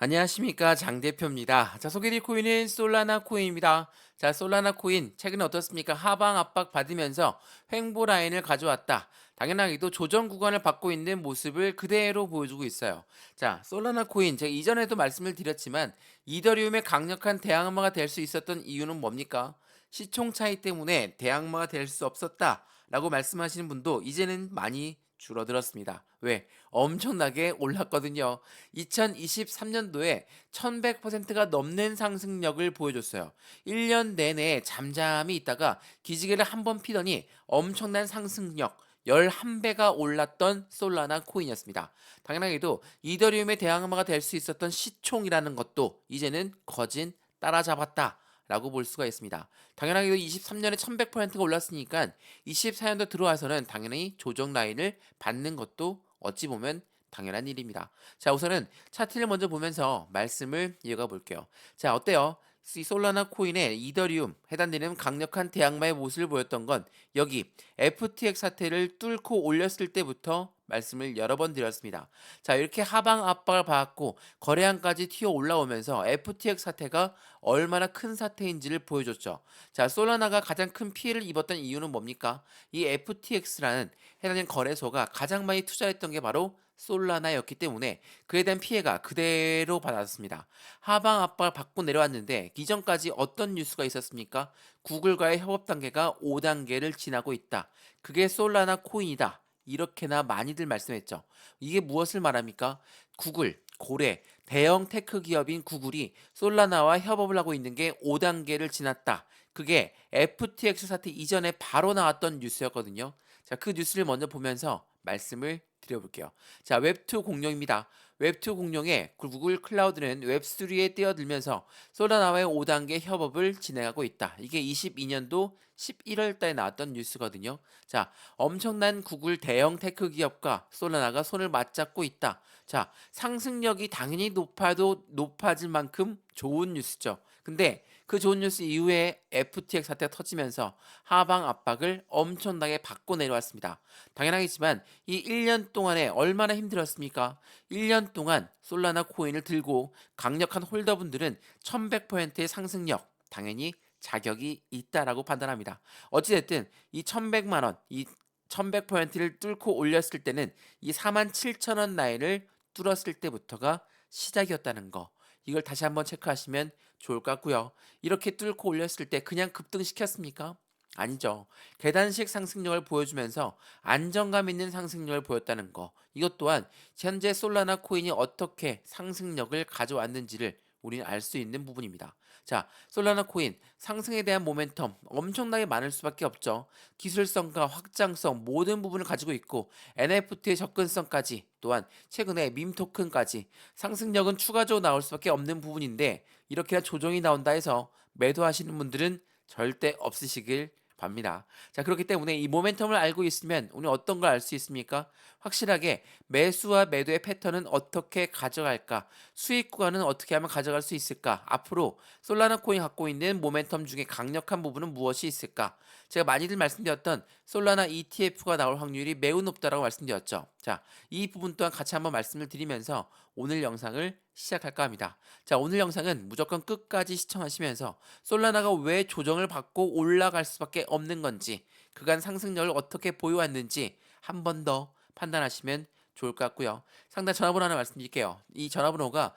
안녕하십니까, 장 대표입니다. 자, 소개해드릴 코인은 솔라나 코인입니다. 자, 솔라나 코인 최근 어떻습니까? 하방 압박 받으면서 횡보 라인을 가져왔다. 당연하게도 조정 구간을 받고 있는 모습을 그대로 보여주고 있어요. 자, 솔라나 코인 제가 이전에도 말씀을 드렸지만 이더리움의 강력한 대항마가 될 수 있었던 이유는 뭡니까? 시총 차이 때문에 대항마가 될 수 없었다라고 말씀하시는 분도 이제는 많이 줄어들었습니다. 왜? 엄청나게 올랐거든요. 2023년도에 1100%가 넘는 상승력을 보여줬어요. 1년 내내 잠잠히 있다가 기지개를 한 번 피더니 엄청난 상승력 11배가 올랐던 솔라나 코인이었습니다. 당연하게도 이더리움의 대항마가 될 수 있었던 시총이라는 것도 이제는 거진 따라잡았다. 라고 볼 수가 있습니다. 당연하게도 23년에 1100%가 올랐으니까 24년도 들어와서는 당연히 조정 라인을 받는 것도 어찌 보면 당연한 일입니다. 자, 우선은 차트를 먼저 보면서 말씀을 이어가 볼게요. 자, 어때요? 이 솔라나 코인의 이더리움 해당되는 강력한 대항마의 모습을 보였던 건 여기 FTX 사태를 뚫고 올렸을 때부터 말씀을 여러 번 드렸습니다. 자, 이렇게 하방 압박을 받았고 거래량까지 튀어 올라오면서 FTX 사태가 얼마나 큰 사태인지를 보여줬죠. 자, 솔라나가 가장 큰 피해를 입었던 이유는 뭡니까? 이 FTX라는 해당되는 거래소가 가장 많이 투자했던 게 바로 솔라나였기 때문에 그에 대한 피해가 그대로 받았습니다. 하방 압박을 받고 내려왔는데 이전까지 어떤 뉴스가 있었습니까? 구글과의 협업 단계가 5단계를 지나고 있다. 그게 솔라나 코인이다. 이렇게나 많이들 말씀했죠. 이게 무엇을 말합니까? 구글, 고래, 대형 테크 기업인 구글이 솔라나와 협업을 하고 있는 게 5단계를 지났다. 그게 FTX 사태 이전에 바로 나왔던 뉴스였거든요. 자, 그 뉴스를 먼저 보면서 말씀을 드려볼게요. 자, 웹2 공룡입니다. 웹2 공룡의 구글 클라우드는 웹3에 뛰어들면서 솔라나와의 5단계 협업을 진행하고 있다. 이게 22년도 11월 달에 나왔던 뉴스거든요. 자, 엄청난 구글 대형 테크 기업과 솔라나가 손을 맞잡고 있다. 자, 상승력이 당연히 높아도 높아질 만큼 좋은 뉴스죠. 근데 그 좋은 뉴스 이후에 FTX 사태가 터지면서 하방 압박을 엄청나게 받고 내려왔습니다. 당연하겠지만 이 1년 동안에 얼마나 힘들었습니까? 1년 동안 솔라나 코인을 들고 강력한 홀더분들은 1100%의 상승력 당연히 자격이 있다라고 판단합니다. 어찌됐든 이 1100만 원, 이 1100%를 뚫고 올렸을 때는 이 47,000원 라인을 뚫었을 때부터가 시작이었다는 거. 이걸 다시 한번 체크하시면 좋을 것 같고요. 이렇게 뚫고 올렸을 때 그냥 급등시켰습니까? 아니죠. 계단식 상승력을 보여주면서 안정감 있는 상승력을 보였다는 거. 이것 또한 현재 솔라나 코인이 어떻게 상승력을 가져왔는지를 우리는 알 수 있는 부분입니다. 자, 솔라나 코인 상승에 대한 모멘텀 엄청나게 많을 수밖에 없죠. 기술성과 확장성 모든 부분을 가지고 있고 NFT의 접근성까지 또한 최근에 밈 토큰까지 상승력은 추가적으로 나올 수밖에 없는 부분인데 이렇게나 조정이 나온다 해서 매도하시는 분들은 절대 없으시길 봅니다. 자, 그렇기 때문에 이 모멘텀을 알고 있으면 우리 어떤 걸 알 수 있습니까? 확실하게 매수와 매도의 패턴은 어떻게 가져갈까? 수익 구간은 어떻게 하면 가져갈 수 있을까? 앞으로 솔라나 코인 갖고 있는 모멘텀 중에 강력한 부분은 무엇이 있을까? 제가 많이들 말씀드렸던 솔라나 ETF가 나올 확률이 매우 높다라고 말씀드렸죠. 자, 이 부분 또한 같이 한번 말씀을 드리면서 오늘 영상을 시작할까 합니다. 자, 오늘 영상은 무조건 끝까지 시청하시면서 솔라나가 왜 조정을 받고 올라갈 수밖에 없는 건지, 그간 상승력을 어떻게 보여왔는지 한 번 더 판단하시면 좋을 것 같고요. 상단 전화번호 하나 말씀드릴게요. 이 전화번호가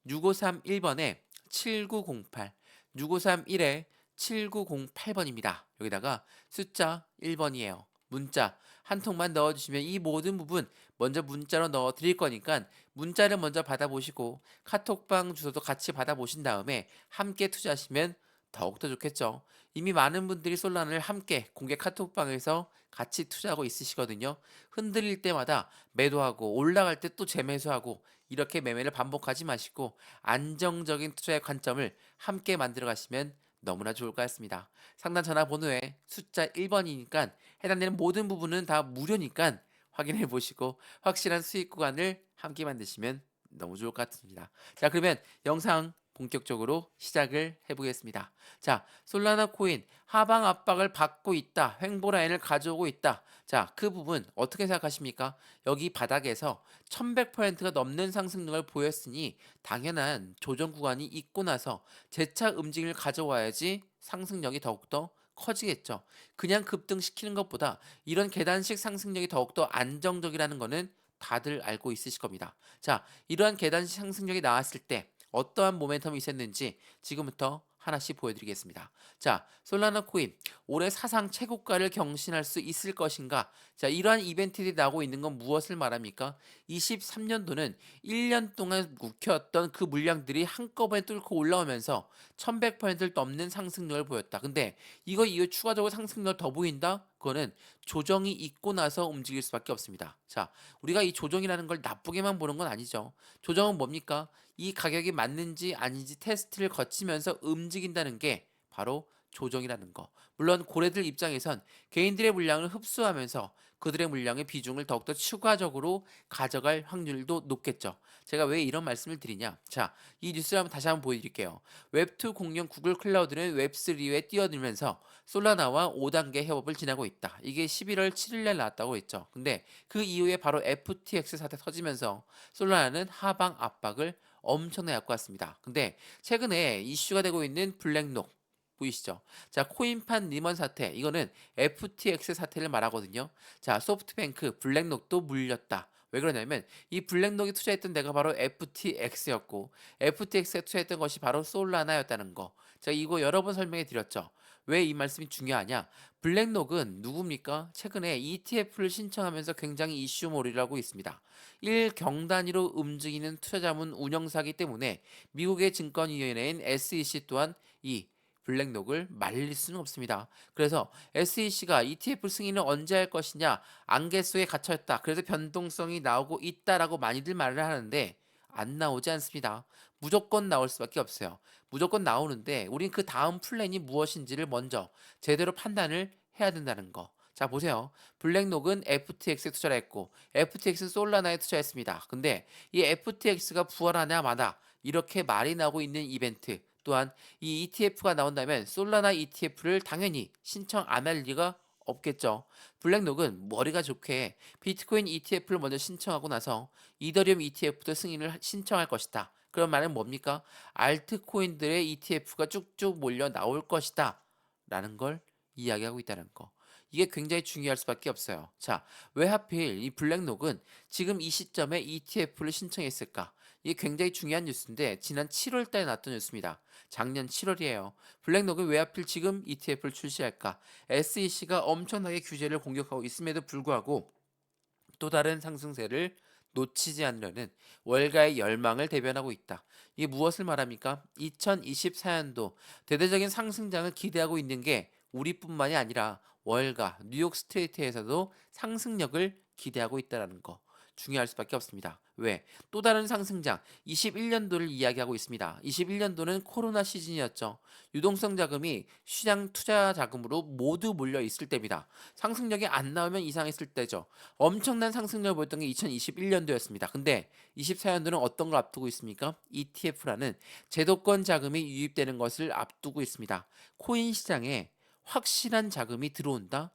010-6531번에 7908, 6531에 7908번입니다. 여기다가 숫자 1번이에요. 문자 한 통만 넣어주시면 이 모든 부분 먼저 문자로 넣어 드릴 거니까 문자를 먼저 받아보시고 카톡방 주소도 같이 받아보신 다음에 함께 투자하시면 더욱더 좋겠죠. 이미 많은 분들이 솔라나를 함께 공개 카톡방에서 같이 투자하고 있으시거든요. 흔들릴 때마다 매도하고 올라갈 때 또 재매수하고 이렇게 매매를 반복하지 마시고 안정적인 투자의 관점을 함께 만들어 가시면 너무나 좋을 것 같습니다. 상단 전화번호에 숫자 1번이니까 해당되는 모든 부분은 다 무료니까 확인해 보시고 확실한 수익 구간을 함께 만드시면 너무 좋을 것 같습니다. 자, 그러면 영상 본격적으로 시작을 해보겠습니다. 자, 솔라나 코인 하방 압박을 받고 있다. 횡보 라인을 가져오고 있다. 자, 그 부분 어떻게 생각하십니까? 여기 바닥에서 1100%가 넘는 상승력을 보였으니 당연한 조정 구간이 있고 나서 재차 움직임을 가져와야지 상승력이 더욱더 커지겠죠. 그냥 급등시키는 것보다 이런 계단식 상승력이 더욱더 안정적이라는 거는 다들 알고 있으실 겁니다. 자, 이러한 계단식 상승력이 나왔을 때 어떠한 모멘텀이 있었는지 지금부터 하나씩 보여드리겠습니다. 자, 솔라나 코인 올해 사상 최고가를 경신할 수 있을 것인가? 자, 이러한 이벤트들이 나오고 있는 건 무엇을 말합니까? 23년도는 1년 동안 묵혔던 그 물량들이 한꺼번에 뚫고 올라오면서 1100%를 넘는 상승력을 보였다. 근데 이거 이후 추가적으로 상승력을 더 보인다? 그거는 조정이 있고 나서 움직일 수밖에 없습니다. 자, 우리가 이 조정이라는 걸 나쁘게만 보는 건 아니죠. 조정은 뭡니까? 이 가격이 맞는지 아닌지 테스트를 거치면서 움직인다는 게 바로 조정이라는 거. 물론 고래들 입장에선 개인들의 물량을 흡수하면서 그들의 물량의 비중을 더욱더 추가적으로 가져갈 확률도 높겠죠. 제가 왜 이런 말씀을 드리냐? 자, 이 뉴스를 다시 한번 보여드릴게요. 웹2 공룡 구글 클라우드는 웹3에 뛰어들면서 솔라나와 5단계 협업을 진행하고 있다. 이게 11월 7일날 나왔다고 했죠. 근데 그 이후에 바로 FTX 사태 터지면서 솔라나는 하방 압박을 엄청나게 갖고 왔습니다. 근데 최근에 이슈가 되고 있는 블랙록 보이시죠? 자, 코인판 리먼 사태 이거는 FTX 사태를 말하거든요. 자, 소프트뱅크 블랙록도 물렸다. 왜 그러냐면 이 블랙록이 투자했던 데가 바로 FTX였고 FTX에 투자했던 것이 바로 솔라나였다는 거. 제가 이거 여러 번 설명해 드렸죠. 왜 이 말씀이 중요하냐? 블랙록은 누굽니까? 최근에 ETF를 신청하면서 굉장히 이슈몰이를 하고 있습니다. 1경 단위로 움직이는 투자자문 운영사기 때문에 미국의 증권위원회인 SEC 또한 이 블랙록을 말릴 수는 없습니다. 그래서 SEC가 ETF 승인을 언제 할 것이냐 안개 속에 갇혀있다. 그래서 변동성이 나오고 있다라고 많이들 말을 하는데 안 나오지 않습니다. 무조건 나올 수밖에 없어요. 무조건 나오는데 우린 그 다음 플랜이 무엇인지를 먼저 제대로 판단을 해야 된다는 거. 자, 보세요. 블랙록은 FTX에 투자를 했고 FTX는 솔라나에 투자했습니다. 근데 이 FTX가 부활하냐 마나 이렇게 말이 나오고 있는 이벤트 또한 이 ETF가 나온다면 솔라나 ETF를 당연히 신청 안 할 리가 없겠죠. 블랙록은 머리가 좋게 비트코인 ETF를 먼저 신청하고 나서 이더리움 ETF도 승인을 신청할 것이다. 그런 말은 뭡니까? 알트코인들의 ETF가 쭉쭉 몰려 나올 것이다. 라는 걸 이야기하고 있다는 거. 이게 굉장히 중요할 수밖에 없어요. 자, 왜 하필 이 블랙록은 지금 이 시점에 ETF를 신청했을까? 이게 굉장히 중요한 뉴스인데 지난 7월 달에 나왔던 뉴스입니다. 작년 7월이에요. 블랙록은 왜 하필 지금 ETF를 출시할까? SEC가 엄청나게 규제를 공격하고 있음에도 불구하고 또 다른 상승세를 놓치지 않으려는 월가의 열망을 대변하고 있다. 이게 무엇을 말합니까? 2024년도 대대적인 상승장을 기대하고 있는 게 우리뿐만이 아니라 월가, 뉴욕 스트레이트에서도 상승력을 기대하고 있다는 거. 중요할 수밖에 없습니다. 왜? 또 다른 상승장 21년도를 이야기하고 있습니다. 21년도는 코로나 시즌이었죠. 유동성 자금이 시장 투자 자금으로 모두 몰려 있을 때입니다. 상승력이 안 나오면 이상했을 때죠. 엄청난 상승력을 보였던 게 2021년도였습니다. 근데 24년도는 어떤 걸 앞두고 있습니까? ETF라는 제도권 자금이 유입되는 것을 앞두고 있습니다. 코인 시장에 확실한 자금이 들어온다?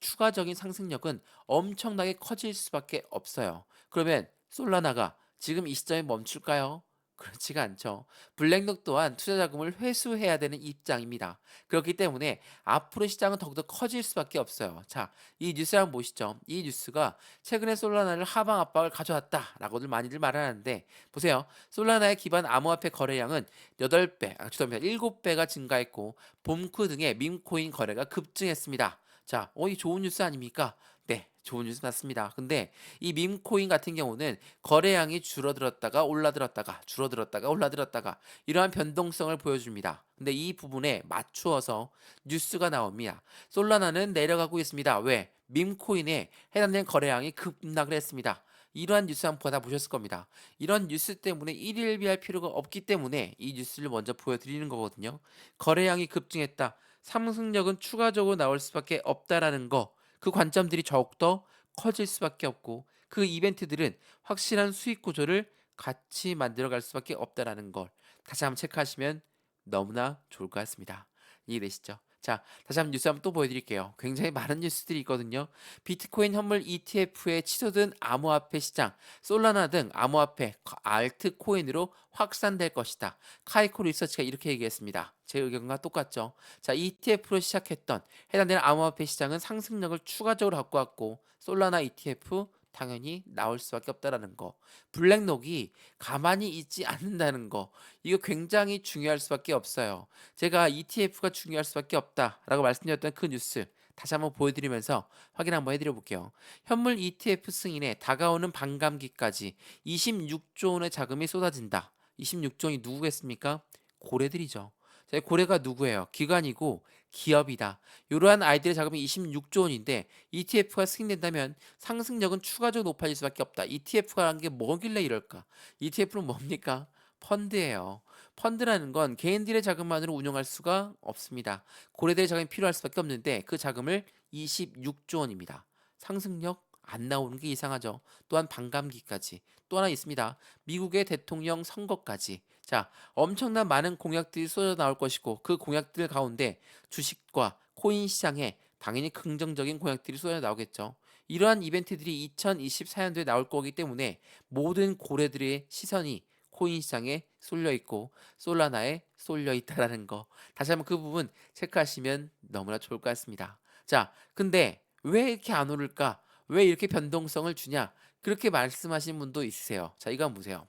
추가적인 상승력은 엄청나게 커질 수밖에 없어요. 그러면 솔라나가 지금 이 시점에 멈출까요? 그렇지가 않죠. 블랙록 또한 투자 자금을 회수해야 되는 입장입니다. 그렇기 때문에 앞으로 시장은 더욱더 커질 수밖에 없어요. 자, 이 뉴스 한번 보시죠. 이 뉴스가 최근에 솔라나를 하방 압박을 가져왔다라고들 많이들 말하는데 보세요. 솔라나의 기반 암호화폐 거래량은 8배, 죄송합니다. 7배가 증가했고 봄크 등의 밈코인 거래가 급증했습니다. 자, 이 좋은 뉴스 아닙니까? 네, 좋은 뉴스 맞습니다. 근데 이 밈코인 같은 경우는 거래량이 줄어들었다가 올라들었다가 줄어들었다가 올라들었다가 이러한 변동성을 보여줍니다. 근데 이 부분에 맞추어서 뉴스가 나옵니다. 솔라나는 내려가고 있습니다. 왜? 밈코인에 해당되는 거래량이 급락을 했습니다. 이러한 뉴스 한번 받아보셨을 겁니다. 이런 뉴스 때문에 일일비할 필요가 없기 때문에 이 뉴스를 먼저 보여드리는 거거든요. 거래량이 급증했다. 상승력은 추가적으로 나올 수밖에 없다라는 거. 그 관점들이 더욱더 커질 수밖에 없고 그 이벤트들은 확실한 수익 구조를 같이 만들어갈 수밖에 없다라는 걸 다시 한번 체크하시면 너무나 좋을 것 같습니다. 이해되시죠? 자, 다시 한번 뉴스 한번 또 보여드릴게요. 굉장히 많은 뉴스들이 있거든요. 비트코인 현물 ETF에 치솟은 암호화폐 시장, 솔라나 등 암호화폐, 알트코인으로 확산될 것이다. 카이코 리서치가 이렇게 얘기했습니다. 제 의견과 똑같죠. 자, ETF로 시작했던 해당되는 암호화폐 시장은 상승력을 추가적으로 갖고 왔고, 솔라나 ETF 당연히 나올 수밖에 없다라는 거. 블랙록이 가만히 있지 않는다는 거. 이거 굉장히 중요할 수밖에 없어요. 제가 ETF가 중요할 수밖에 없다라고 말씀드렸던 그 뉴스 다시 한번 보여드리면서 확인 한번 해드려 볼게요. 현물 ETF 승인에 다가오는 반감기까지 26조 원의 자금이 쏟아진다. 26조 원이 누구겠습니까? 고래들이죠. 자, 고래가 누구예요? 기관이고 기업이다. 이러한 아이들의 자금이 26조 원인데 ETF가 승인된다면 상승력은 추가적으로 높아질 수밖에 없다. ETF라는 게 뭐길래 이럴까? ETF는 뭡니까? 펀드예요. 펀드라는 건 개인들의 자금만으로 운영할 수가 없습니다. 고래들의 자금이 필요할 수밖에 없는데 그 자금을 26조 원입니다. 상승력 안 나오는 게 이상하죠. 또한 반감기까지. 또 하나 있습니다. 미국의 대통령 선거까지. 자, 엄청난 많은 공약들이 쏟아 나올 것이고 그 공약들 가운데 주식과 코인 시장에 당연히 긍정적인 공약들이 쏟아 나오겠죠. 이러한 이벤트들이 2024년도에 나올 거기 때문에 모든 고래들의 시선이 코인 시장에 쏠려 있고 솔라나에 쏠려 있다라는 거. 다시 한번 그 부분 체크하시면 너무나 좋을 것 같습니다. 자, 근데 왜 이렇게 안 오를까? 왜 이렇게 변동성을 주냐? 그렇게 말씀하시는 분도 있으세요. 자, 이거 한번 보세요.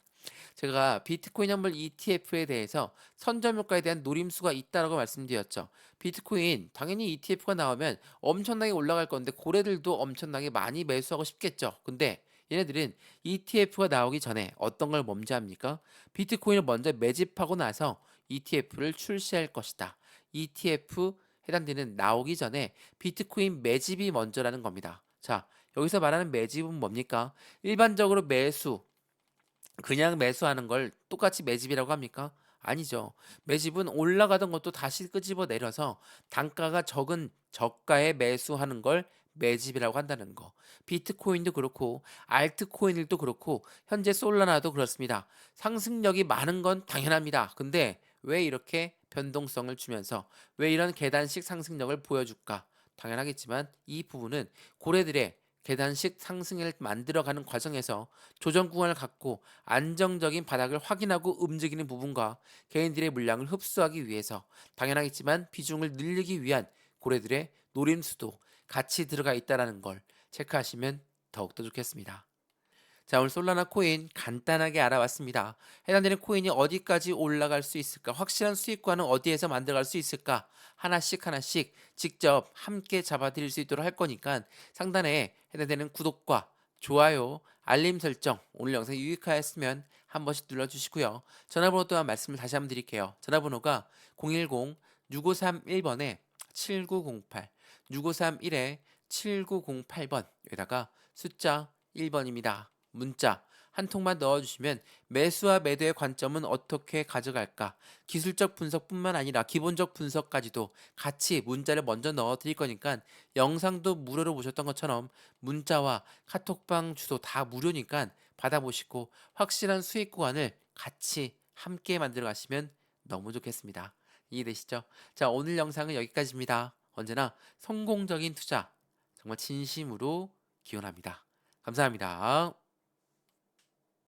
제가 비트코인 현물 ETF에 대해서 선점효과에 대한 노림수가 있다라고 말씀드렸죠. 비트코인 당연히 ETF가 나오면 엄청나게 올라갈 건데 고래들도 엄청나게 많이 매수하고 싶겠죠. 근데 얘네들은 ETF가 나오기 전에 어떤 걸 먼저 합니까? 비트코인을 먼저 매집하고 나서 ETF를 출시할 것이다. ETF 해당되는 나오기 전에 비트코인 매집이 먼저라는 겁니다. 자, 여기서 말하는 매집은 뭡니까? 일반적으로 매수, 그냥 매수하는 걸 똑같이 매집이라고 합니까? 아니죠. 매집은 올라가던 것도 다시 끄집어 내려서 단가가 적은 저가에 매수하는 걸 매집이라고 한다는 거. 비트코인도 그렇고 알트코인들도 그렇고 현재 솔라나도 그렇습니다. 상승력이 많은 건 당연합니다. 근데 왜 이렇게 변동성을 주면서 왜 이런 계단식 상승력을 보여줄까? 당연하겠지만 이 부분은 고래들의 계단식 상승을 만들어가는 과정에서 조정 구간을 갖고 안정적인 바닥을 확인하고 움직이는 부분과 개인들의 물량을 흡수하기 위해서 당연하겠지만 비중을 늘리기 위한 고래들의 노림수도 같이 들어가 있다는 걸 체크하시면 더욱더 좋겠습니다. 자, 오늘 솔라나 코인 간단하게 알아봤습니다. 해당되는 코인이 어디까지 올라갈 수 있을까? 확실한 수익과는 어디에서 만들어갈 수 있을까? 하나씩 하나씩 직접 함께 잡아드릴 수 있도록 할 거니까 상단에 해당되는 구독과 좋아요, 알림 설정, 오늘 영상이 유익하였으면 한 번씩 눌러주시고요. 전화번호 또한 말씀을 다시 한번 드릴게요. 전화번호가 010-6531번에 7908, 6531에 7908번, 여기다가 숫자 1번입니다. 문자 한 통만 넣어주시면 매수와 매도의 관점은 어떻게 가져갈까? 기술적 분석뿐만 아니라 기본적 분석까지도 같이 문자를 먼저 넣어 드릴 거니까 영상도 무료로 보셨던 것처럼 문자와 카톡방 주소 다 무료니까 받아보시고 확실한 수익 구간을 같이 함께 만들어 가시면 너무 좋겠습니다. 이해되시죠? 자, 오늘 영상은 여기까지입니다. 언제나 성공적인 투자 정말 진심으로 기원합니다. 감사합니다.